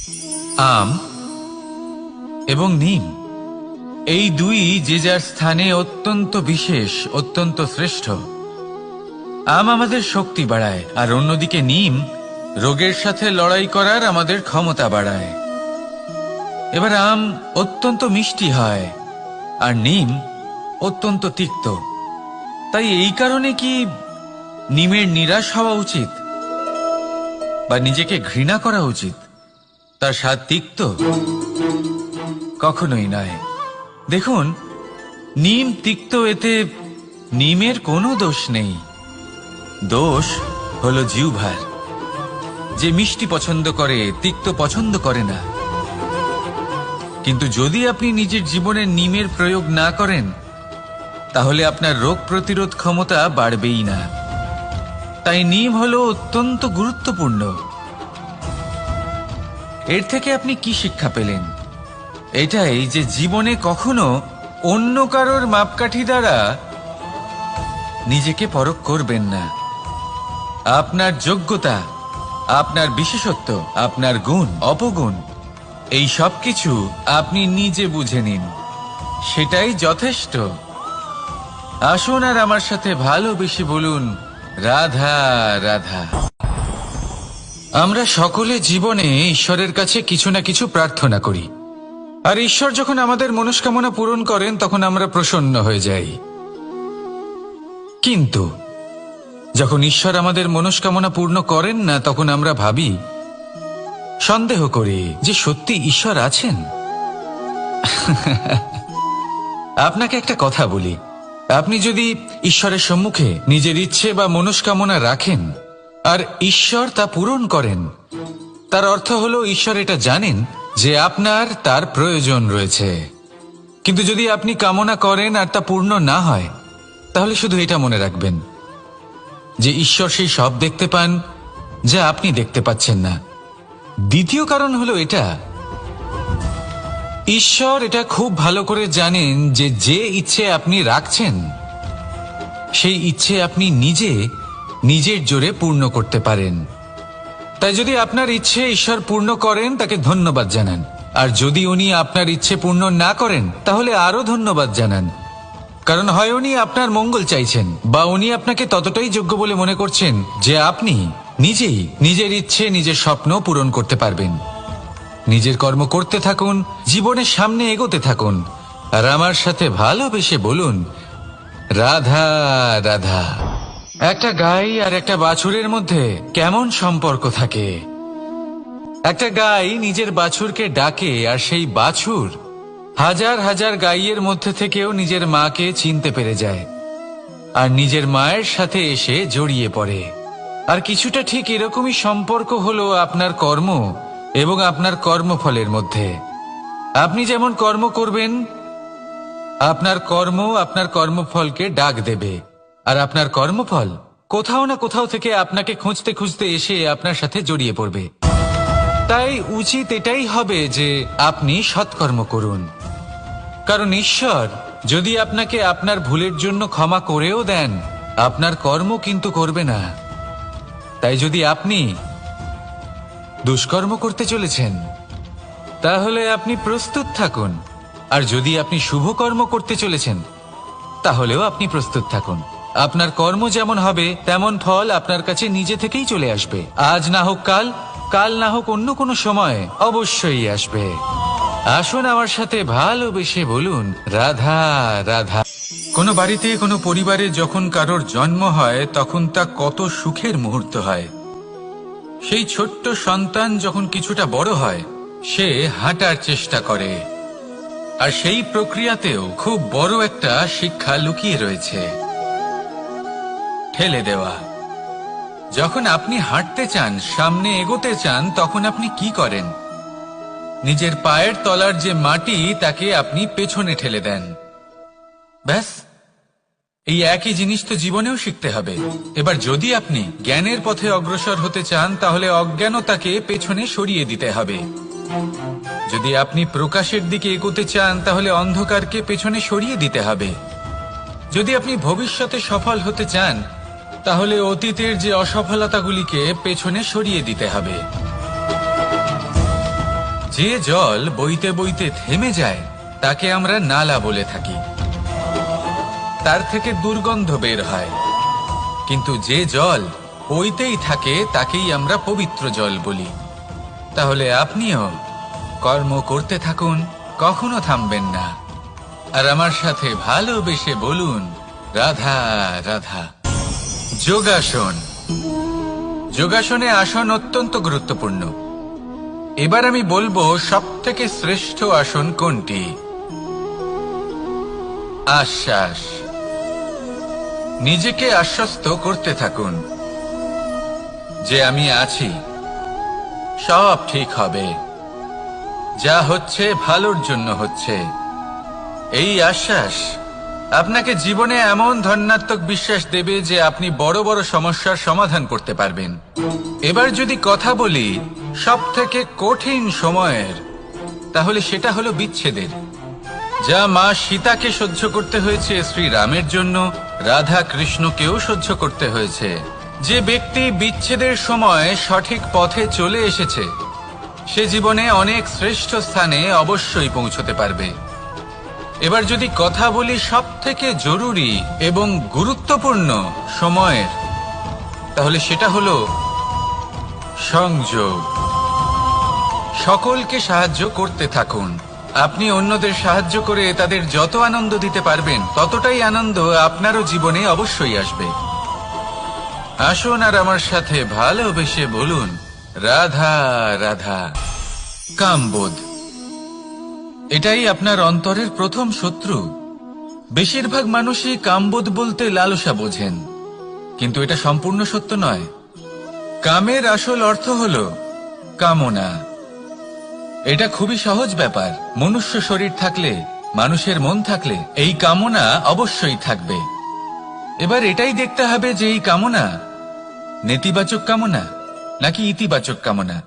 আম এবং নিম, এই দুই যে যার স্থানে অত্যন্ত বিশেষ, অত্যন্ত শ্রেষ্ঠ। আম আমাদের শক্তি বাড়ায়, আর অন্যদিকে নিম রোগের সাথে লড়াই করার আমাদের ক্ষমতা বাড়ায়। এবার আম অত্যন্ত মিষ্টি হয় আর নিম অত্যন্ত তিক্ত। তাই এই কারণে কি নিমের নিরাশ হওয়া উচিত বা নিজেকে ঘৃণা করা উচিত? তার স্বাদ তিক্ত? কখনোই নয়। দেখুন, নিম তিক্ত, এতে নিমের কোনো দোষ নেই। দোষ হলো জিহ্বার, যে মিষ্টি পছন্দ করে, তিক্ত পছন্দ করে না। কিন্তু যদি আপনি নিজের জীবনে নিমের প্রয়োগ না করেন, তাহলে আপনার রোগ প্রতিরোধ ক্ষমতা বাড়বেই না। তাই নিম হলো অত্যন্ত গুরুত্বপূর্ণ। এর থেকে আপনি কি শিক্ষা পেলেন? এটাই যে জীবনে কখনো অন্য কারোর মাপকাঠি দ্বারা নিজেকে পরখ করবেন না। আপনার যোগ্যতা, আপনার বিশেষত্ব, আপনার গুণ, অপগুণ, এই সব কিছু আপনি নিজে বুঝে নিন, সেটাই যথেষ্ট। আসুন আর আমার সাথে ভালোবেসে বলুন, রাধা রাধা। আমরা সকলে জীবনে ঈশ্বরের কাছে কিছু না কিছু প্রার্থনা করি, আর ঈশ্বর যখন আমাদের মনস্কামনা পূরণ করেন তখন আমরা প্রসন্ন হয়ে যাই। কিন্তু যখন ঈশ্বর আমাদের মনস্কামনা পূর্ণ করেন না, তখন আমরা ভাবি, সন্দেহ করি যে সত্যি ঈশ্বর আছেন। আপনাকে একটা কথা বলি, আপনি যদি ঈশ্বরের সম্মুখে নিজের ইচ্ছে বা মনস্কামনা রাখেন আর ঈশ্বর তা পূরণ করেন, তার অর্থ হলো ঈশ্বর এটা জানেন যে আপনার তার প্রয়োজন রয়েছে। কিন্তু যদি আপনি কামনা করেন আর তা পূর্ণ না হয়, তাহলে শুধু এটা মনে রাখবেন যে ঈশ্বর সেই সব দেখতে পান যা আপনি দেখতে পাচ্ছেন না। দ্বিতীয় কারণ হলো এটা, ঈশ্বর এটা খুব ভালো করে জানেন যে যে ইচ্ছে আপনি রাখছেন, সেই ইচ্ছে আপনি নিজে নিজের জোরে পূর্ণ করতে পারেন। তাই যদি আপনার ইচ্ছে ঈশ্বর পূর্ণ করেন, তাকে ধন্যবাদ জানান। আর যদি উনি আপনার ইচ্ছে পূর্ণ না করেন, তাহলে আরো ধন্যবাদ জানান। কারণ হয় উনি আপনার মঙ্গল চাইছেন, বা উনি আপনাকে ততটাই যোগ্য বলে মনে করছেন যে আপনি নিজেই নিজের ইচ্ছে, নিজের স্বপ্ন পূরণ করতে পারবেন। নিজের কর্ম করতে থাকুন, জীবনের সামনে এগোতে থাকুন, আর আমার সাথে ভালোবেসে বলুন, রাধা রাধা। একটা গাই আর একটা বাছুরের মধ্যে কেমন সম্পর্ক থাকে? একটা গাই নিজের বাছুরকে ডাকে, আর সেই বাছুর হাজার হাজার গাইয়ের মধ্যে থেকেও নিজের মাকে চিনতে পেরে যায় আর নিজের মায়ের সাথে এসে জড়িয়ে পড়ে। আর কিছুটা ঠিক এরকমই সম্পর্ক হলো আপনার কর্ম এবং আপনার কর্মফলের মধ্যে। আপনি যেমন কর্ম করবেন, আপনার কর্ম আপনার কর্মফলকে ডাক দেবে, আর আপনার কর্মফল কোথাও না কোথাও থেকে আপনাকে খুঁজতে খুঁজতে এসে আপনার সাথে জড়িয়ে পড়বে। তাই উচিত এটাই হবে যে আপনি সৎকর্ম করুন, কারণ ঈশ্বর যদি আপনাকে আপনার ভুলের জন্য ক্ষমা করেও দেন, আপনার কর্ম কিন্তু করবে না। তাই যদি আপনি দুষ্কর্ম করতে চলেছেন, তাহলে আপনি প্রস্তুত থাকুন, আর যদি আপনি শুভ কর্ম করতে চলেছেন, তাহলেও আপনি প্রস্তুত থাকুন। আপনার কর্ম যেমন হবে তেমন ফল আপনার কাছে নিজে থেকেই চলে আসবে। আজ না হোক কাল, কাল না হোক অন্য কোনো সময়, অবশ্যই আসবে। আসুন আমার সাথে ভালোবেসে বলুন, রাধা রাধা। কোনো বাড়িতে, কোনো পরিবারে যখন কারোর জন্ম হয়, তখন তা কত সুখের মুহূর্ত হয়। সেই ছোট্ট সন্তান যখন কিছুটা বড় হয়, সে হাঁটার চেষ্টা করে, আর সেই প্রক্রিয়াতেও খুব বড় একটা শিক্ষা লুকিয়ে রয়েছে, ঠেলে দেওয়া। যখন আপনি হাঁটতে চান, সামনে এগোতে চান, তখন আপনি কি করেন? নিজের পায়ের তলার যে মাটি, তাকে আপনি পেছনে ঠেলে দেন। ব্যাস, এই একই জিনিস তো জীবনেও শিখতে হবে। এবার যদি আপনি জ্ঞানের পথে অগ্রসর হতে চান, তাহলে অজ্ঞানতাকে পেছনে সরিয়ে দিতে হবে। যদি আপনি প্রকাশের দিকে এগোতে চান, তাহলে অন্ধকারকে পেছনে সরিয়ে দিতে হবে। যদি আপনি ভবিষ্যতে সফল হতে চান, তাহলে অতীতের যে অসফলতাগুলিকে পেছনে সরিয়ে দিতে হবে। যে জল বইতে বইতে থেমে যায় তাকে আমরা নালা বলে থাকি, তার থেকে দুর্গন্ধ বের হয়। কিন্তু যে জল বইতেই থাকে তাকেই আমরা পবিত্র জল বলি। তাহলে আপনিও কর্ম করতে থাকুন, কখনো থামবেন না। আর আমার সাথে ভালোবেসে বলুন, রাধা রাধা। যোগাসন। যোগাসনে আসন অত্যন্ত গুরুত্বপূর্ণ। এবার আমি বলবো সবথেকে শ্রেষ্ঠ আসন কোনটি। আশ্বাস। নিজেকে আশ্বস্ত করতে থাকুন যে আমি আছি, সব ঠিক হবে, যা হচ্ছে ভালোর জন্য হচ্ছে। এই আশ্বাস আপনাকে জীবনে এমন ধনাত্মক বিশ্বাস দেবে যে আপনি বড় বড় সমস্যার সমাধান করতে পারবেন। এবার যদি কথা বলি সবথেকে কঠিন সময়ের, তাহলে সেটা হলো বিচ্ছেদের। যা মা সীতাকে সহ্য করতে হয়েছে শ্রী রামের জন্য, রাধা কৃষ্ণকেও সহ্য করতে হয়েছে। যে ব্যক্তি বিচ্ছেদের সময় সঠিক পথে চলে এসেছে সে জীবনে অনেক শ্রেষ্ঠ স্থানে অবশ্যই পৌঁছতে পারবে। এবার যদি কথা বলি সবথেকে জরুরি এবং গুরুত্বপূর্ণ সময়ের, তাহলে সেটা হলো সংযোগ। সকলকে সাহায্য করতে থাকুন। আপনি অন্যদের সাহায্য করে তাদের যত আনন্দ দিতে পারবেন ততটাই আনন্দ আপনারও জীবনে অবশ্যই আসবে। আসুন আর আমার সাথে ভালোবেসে বলুন, রাধা রাধা। কামবোধ, এটাই আপনার অন্তরের প্রথম শত্রু। বেশিরভাগ মানুষই কামবোধ বলতে লালসা বোঝেন, কিন্তু এটা সম্পূর্ণ সত্য নয়। কামের আসল অর্থ হলো কামনা। এটা খুবই সহজ ব্যাপার। মনুষ্য শরীর থাকলে, মানুষের মন থাকলে এই কামনা অবশ্যই থাকবে। এবার এটাই দেখতে হবে যে এই কামনা নেতিবাচক কামনা নাকি ইতিবাচক কামনা।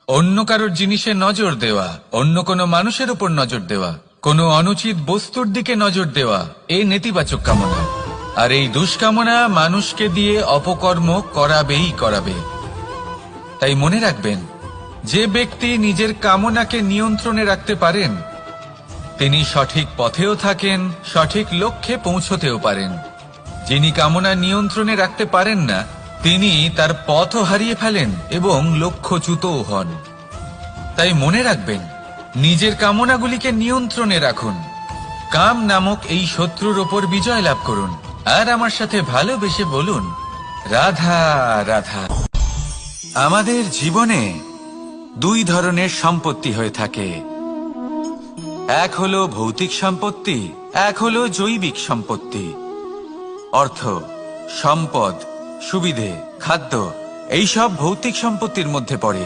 অন্য কারোর জিনিসে নজর দেওয়া, অন্য কোনো মানুষের উপর নজর দেওয়া, কোনো অনুচিত বস্তুর দিকে নজর দেওয়া, এই নেতিবাচক কামনা। আর এই দুষ্কামনা মানুষকে দিয়ে অপকর্ম করাবেই করাবে। তাই মনে রাখবেন, যে ব্যক্তি নিজের কামনাকে নিয়ন্ত্রণে রাখতে পারেন তিনি সঠিক পথেও থাকেন, সঠিক লক্ষ্যে পৌঁছতেও পারেন। যিনি কামনা নিয়ন্ত্রণে রাখতে পারেন না তিনি তার পথও হারিয়ে ফেলেন এবং লক্ষ্যচ্যুতও হন। তাই মনে রাখবেন, নিজের কামনাগুলিকে নিয়ন্ত্রণে রাখুন। কাম নামক এই শত্রুর ওপর বিজয় লাভ করুন। আর আমার সাথে ভালোবেসে বলুন, রাধা রাধা। আমাদের জীবনে দুই ধরনের সম্পত্তি হয়ে থাকে। এক হলো ভৌতিক সম্পত্তি, এক হলো জৈবিক সম্পত্তি। অর্থ, সম্পদ, সুবিধে, খাদ্য, এইসব ভৌতিক সম্পত্তির মধ্যে পড়ে।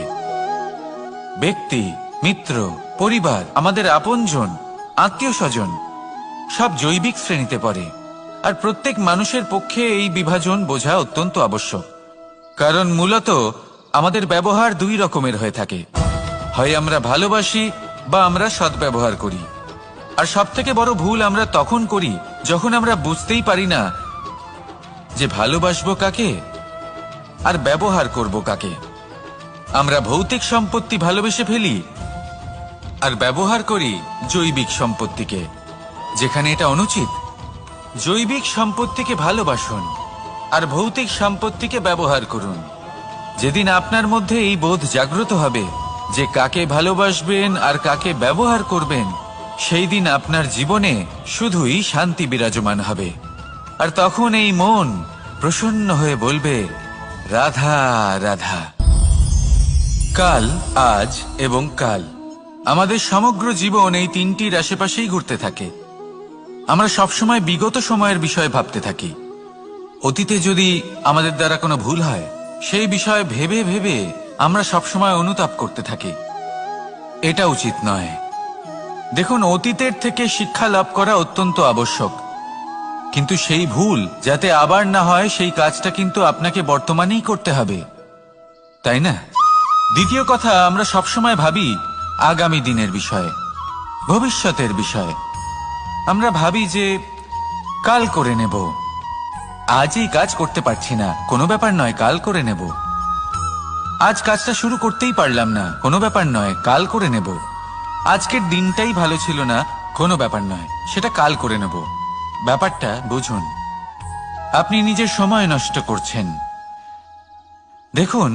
ব্যক্তি, মিত্র, পরিবার, আমাদের আপনজন, আত্মীয় স্বজন সব জৈবিক শ্রেণীতে পড়ে। আর প্রত্যেক মানুষের পক্ষে এই বিভাজন বোঝা অত্যন্ত আবশ্যক। কারণ মূলত আমাদের ব্যবহার দুই রকমের হয়ে থাকে। হয় আমরা ভালোবাসি বা আমরা সদ্ব্যবহার করি। আর সবথেকে বড় ভুল আমরা তখন করি যখন আমরা বুঝতেই পারি না যে ভালোবাসবো কাকে আর ব্যবহার করব কাকে। আমরা ভৌতিক সম্পত্তি ভালোবেসে ফেলি আর ব্যবহার করি জৈবিক সম্পত্তিকে, যেখানে এটা অনুচিত। জৈবিক সম্পত্তিকে ভালোবাসুন আর ভৌতিক সম্পত্তিকে ব্যবহার করুন। যেদিন আপনার মধ্যে এই বোধ জাগ্রত হবে যে কাকে ভালোবাসবেন আর কাকে ব্যবহার করবেন, সেই দিন আপনার জীবনে শুধুই শান্তি বিরাজমান হবে। আর তখন এই মন প্রসন্ন হয়ে বলবে, রাধা রাধা। কাল, আজ এবং কাল, আমাদের সমগ্র জীবন এই তিনটির আশেপাশেই ঘুরতে থাকে। আমরা সবসময় বিগত সময়ের বিষয়ে ভাবতে থাকি। অতীতে যদি আমাদের দ্বারা কোনো ভুল হয় সেই বিষয়ে ভেবে ভেবে আমরা সবসময় অনুতাপ করতে থাকি। এটা উচিত নয়। দেখুন, অতীতের থেকে শিক্ষা লাভ করা অত্যন্ত আবশ্যক, কিন্তু সেই ভুল যাতে আবার না হয় সেই কাজটা কিন্তু আপনাকে বর্তমানেই করতে হবে, তাই না? দ্বিতীয় কথা, আমরা সবসময় ভাবি আগামী দিনের বিষয়ে, ভবিষ্যতের বিষয়ে। আমরা ভাবি যে কাল করে নেব, আজ এই কাজ করতে পারছি না, কোনো ব্যাপার নয়, কাল করে নেব। আজ কাজটা শুরু করতেই পারলাম না, কোনো ব্যাপার নয়, কাল করে নেব। আজকের দিনটাই ভালো ছিল না, কোনো ব্যাপার নয়, সেটা কাল করে নেব। ব্যাপারটা বুঝুন, আপনি নিজের সময় নষ্ট করছেন। দেখুন,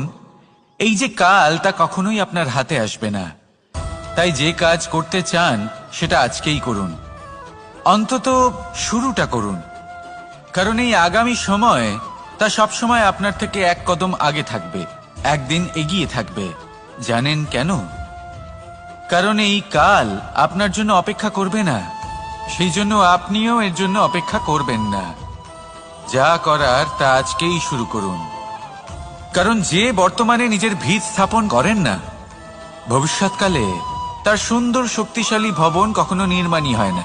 এই যে কাল, তা কখনোই আপনার হাতে আসবে না। তাই যে কাজ করতে চান সেটা আজকেই করুন, অন্তত শুরুটা করুন। কারণ এই আগামী সময় তা সবসময় আপনার থেকে এক কদম আগে থাকবে, একদিন এগিয়ে থাকবে। জানেন কেন? কারণ এই কাল আপনার জন্য অপেক্ষা করবে না, সেই জন্য আপনিও এর জন্য অপেক্ষা করবেন না। যা করার তা আজকেই শুরু করুন। কারণ যে বর্তমানে নিজের ভিত স্থাপন করেন না, ভবিষ্যৎকালে তার সুন্দর শক্তিশালী ভবন কখনো নির্মাণই হয় না।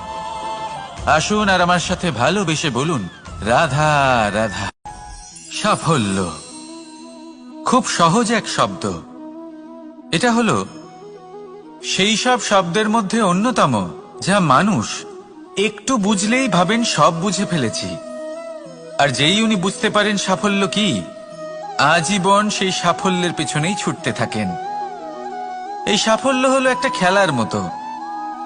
আসুন আর আমার সাথে ভালোবেসে বলুন, রাধা রাধা। সাফল্য খুব সহজ এক শব্দ। এটা হলো সেই সব শব্দের মধ্যে অন্যতম যা মানুষ একটু বুঝলেই ভাবেন সব বুঝে ফেলেছি। আর যেই উনি বুঝতে পারেন সাফল্য কি, আজীবন সেই সাফল্যের পেছনেই ছুটতে থাকেন। এই সাফল্য হলো একটা খেলার মতো,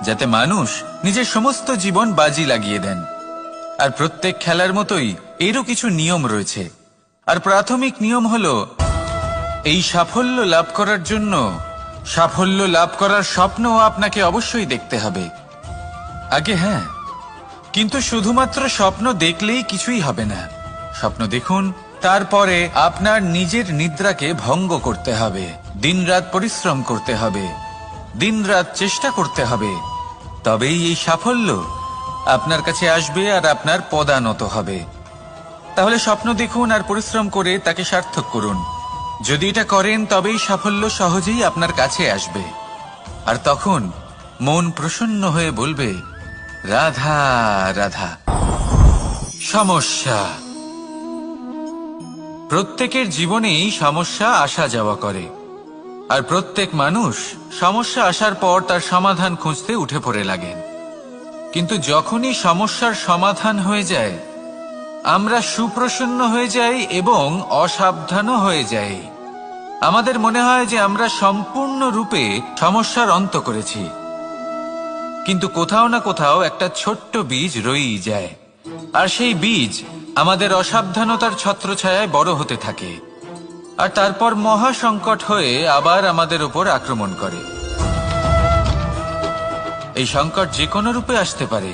যাতে মানুষ নিজের সমস্ত জীবন বাজি লাগিয়ে দেন। আর প্রত্যেক খেলার মতোই এরও কিছু নিয়ম রয়েছে। আর প্রাথমিক নিয়ম হলো, এই সাফল্য লাভ করার জন্য সাফল্য লাভ করার স্বপ্ন আপনাকে অবশ্যই দেখতে হবে আগে। হ্যাঁ, কিন্তু শুধুমাত্র স্বপ্ন দেখলেই কিছুই হবে না। স্বপ্ন দেখুন, তারপরে আপনার নিজের নিদ্রাকে ভঙ্গ করতে হবে, দিনরাত পরিশ্রম করতে হবে, দিনরাত চেষ্টা করতে হবে। তবেই এই সাফল্য আপনার কাছে আসবে আর আপনার পদানত হবে। তাহলে স্বপ্ন দেখুন আর পরিশ্রম করে তাকে সার্থক করুন। যদি এটা করেন তবেই সাফল্য সহজেই আপনার কাছে আসবে। আর তখন মন প্রসন্ন হয়ে বলবে, রাধা রাধা। সমস্যা, প্রত্যেকের জীবনেই সমস্যা আসা যাওয়া করে। আর প্রত্যেক মানুষ সমস্যা আসার পর তার সমাধান খুঁজতে উঠে পড়ে লাগেন। কিন্তু যখনই সমস্যার সমাধান হয়ে যায়, আমরা সুপ্রসন্ন হয়ে যাই এবং অসাবধানও হয়ে যাই। আমাদের মনে হয় যে আমরা সম্পূর্ণরূপে সমস্যার অন্ত করেছি, কিন্তু কোথাও না কোথাও একটা ছোট্ট বীজ রয়েই যায়। আর সেই বীজ আমাদের অসাবধানতার ছত্রছায়ায় বড় হতে থাকে, আর তারপর মহা সংকট হয়ে আবার আমাদের উপর আক্রমণ করে। এই সংকট যে কোনো রূপে আসতে পারে,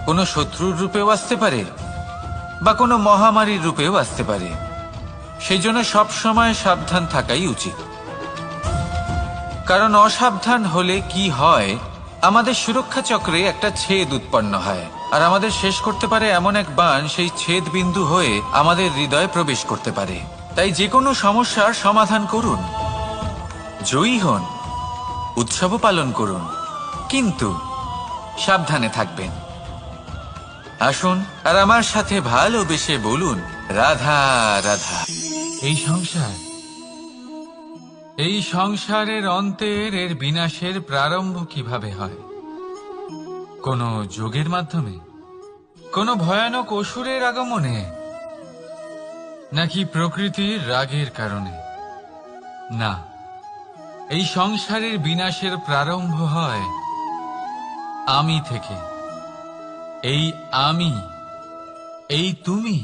কোনো শত্রুর রূপেও আসতে পারে, বা কোনো মহামারীর রূপেও আসতে পারে। সেই জন্য সবসময় সাবধান থাকাই উচিত। কারণ অসাবধান হলে কি হয়, আমাদের সুরক্ষা চক্রে একটা ছেদ উৎপন্ন হয়, আর আমাদের শেষ করতে পারে এমন এক বাণ সেই ছেদ বিন্দু হয়ে আমাদের হৃদয়ে প্রবেশ করতে পারে। তাই যে কোনো সমস্যার সমাধান করুন, জয়ী হন, উৎসব পালন করুন, কিন্তু সাবধানে থাকবেন। আসুন আর আমার সাথে ভালোবেসে বলুন, রাধা রাধা। এই সংসারের অন্তের এর বিনাশের প্রারম্ভ কিভাবে হয়? কোনো যোগের মাধ্যমে, কোনো ভয়ানক অসুরের আগমনে, নাকি প্রকৃতির রাগের কারণে? না, এই সংসারের বিনাশের প্রারম্ভ হয় আমি থেকে। এই আমি, এই তুমি,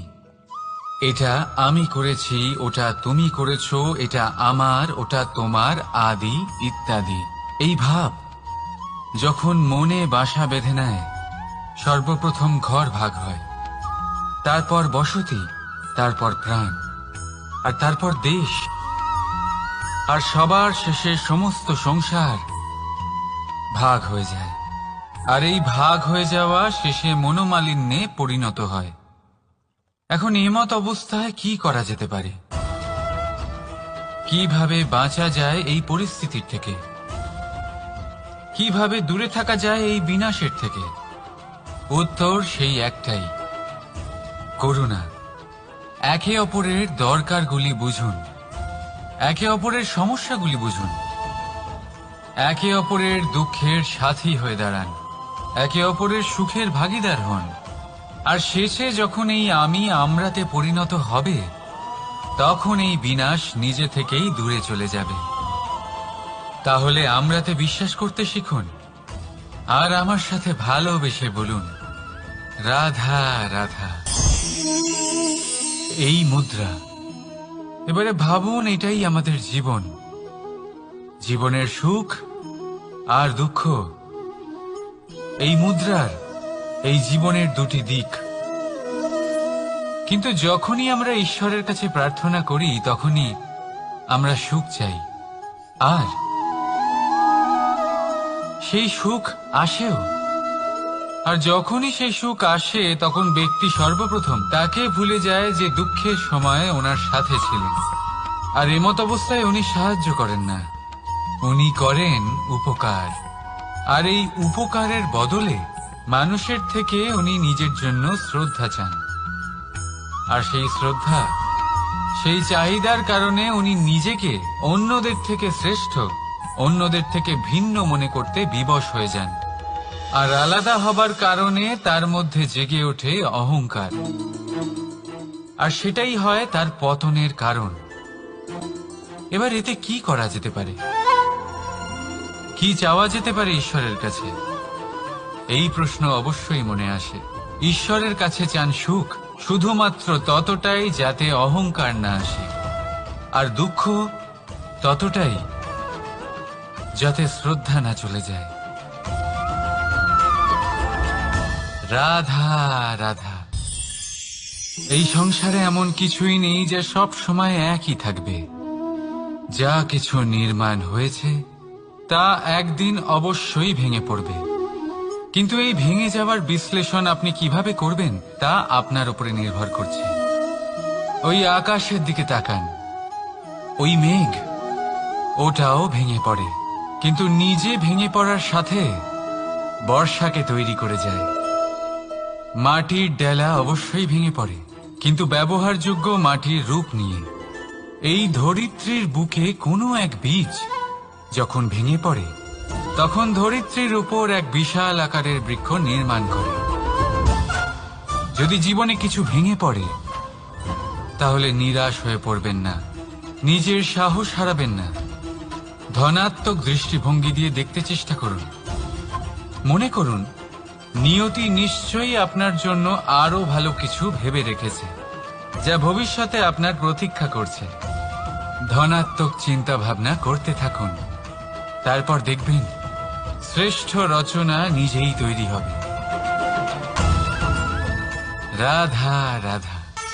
এটা আমি করেছি, ওটা তুমি করেছো, এটা আমার, ওটা তোমার, আদি ইত্যাদি। এই ভাব যখন মনে বাসা বেঁধে নেয়, সর্বপ্রথম ঘর ভাগ হয়, তারপর বসতি, তারপর প্রাণ, আর তারপর দেশ, আর সবার শেষে সমস্ত সংসার ভাগ হয়ে যায়। আর এই ভাগ হয়ে যাওয়া শেষে মনোমালিন্যে পরিণত হয়। এখন এমত অবস্থায় কি করা যেতে পারে? কিভাবে বাঁচা যায় এই পরিস্থিতির থেকে? কিভাবে দূরে থাকা যায় এই বিনাশের থেকে? উত্তর সেই একটাই, করুণা। একে অপরের দরকারগুলি বুঝুন, একে অপরের সমস্যাগুলি বুঝুন, একে অপরের দুঃখের সাথী হয়ে দাঁড়ান, একে অপরের সুখের ভাগীদার হন। আর শেষে যখন এই আমি আমরাতে পরিণত হবে, তখন এই বিনাশ নিজে থেকেই দূরে চলে যাবে। তাহলে আমরাতে বিশ্বাস করতে শিখুন, আর আমার সাথে ভালোবেসে বলুন, রাধা রাধা। এই মুদ্রা, এবারে ভাবুন, এটাই আমাদের জীবন, জীবনের সুখ আর দুঃখ। এই মুদ্রার, এই জীবনের দুটি দিক। কিন্তু যখনই আমরা ঈশ্বরের কাছে প্রার্থনা করি, তখনই আমরা সুখ চাই, আর সেই সুখ আসেও। আর যখনই সেই সুখ আসে, তখন ব্যক্তি সর্বপ্রথম তাকে ভুলে যায় যে দুঃখের সময় ওনার সাথে ছিলেন। আর এমত অবস্থায় উনি সাহায্য করেন না, উনি করেন উপকার। আর এই উপকারের বদলে মানুষের থেকে উনি নিজের জন্য শ্রদ্ধা চান। আর সেই শ্রদ্ধা, সেই চাহিদার কারণে উনি নিজেকে অন্যদের থেকে শ্রেষ্ঠ, অন্যদের থেকে ভিন্ন মনে করতে বিবশ হয়ে যান। আর আলাদা হবার কারণে তার মধ্যে জেগে ওঠে অহংকার, আর সেটাই হয় তার পতনের কারণ। এবার এতে কি করা যেতে পারে? কি চাওয়া যেতে পারে ঈশ্বরের কাছে? এই প্রশ্ন অবশ্যই মনে আসে। ঈশ্বরের কাছে চান সুখ, শুধুমাত্র ততটাই যাতে অহংকার না আসে, আর দুঃখ ততটাই যাতে শ্রদ্ধা না চলে যায়। রাধা রাধা। এই সংসারে এমন কিছুই নেই যে সব সময় একই থাকবে। যা কিছু নির্মাণ হয়েছে তা একদিন অবশ্যই ভেঙে পড়বে, কিন্তু এই ভেঙে যাওয়ার বিশ্লেষণ আপনি কিভাবে করবেন তা আপনার উপরে নির্ভর করছে। ওই আকাশের দিকে তাকান, ওই মেঘ, ওটাও ভেঙে পড়ে, কিন্তু নিজে ভেঙে পড়ার সাথে বর্ষাকে তৈরি করে যায়। মাটির ডেলা অবশ্যই ভেঙে পড়ে, কিন্তু ব্যবহারযোগ্য মাটির রূপ নিয়ে। এই ধরিত্রীর বুকে কোনো এক বীজ যখন ভেঙে পড়ে, তখন ধরিত্রীর উপর এক বিশাল আকারের বৃক্ষ নির্মাণ করে। যদি জীবনে কিছু ভেঙে পড়ে, তাহলে নিরাশ হয়ে পড়বেন না, নিজের সাহস হারাবেন না। ধনাত্মক দৃষ্টিভঙ্গি দিয়ে দেখতে চেষ্টা করুন। মনে করুন, নিয়তি নিশ্চয়ই আপনার জন্য আরো ভালো কিছু ভেবে রেখেছে, যা ভবিষ্যতে আপনার প্রতীক্ষা করছে। ধনাত্মক চিন্তা ভাবনা করতে থাকুন, তারপর দেখবেন শ্রেষ্ঠ রচনা নিজেই তৈরি হবে। রাধা রাধা।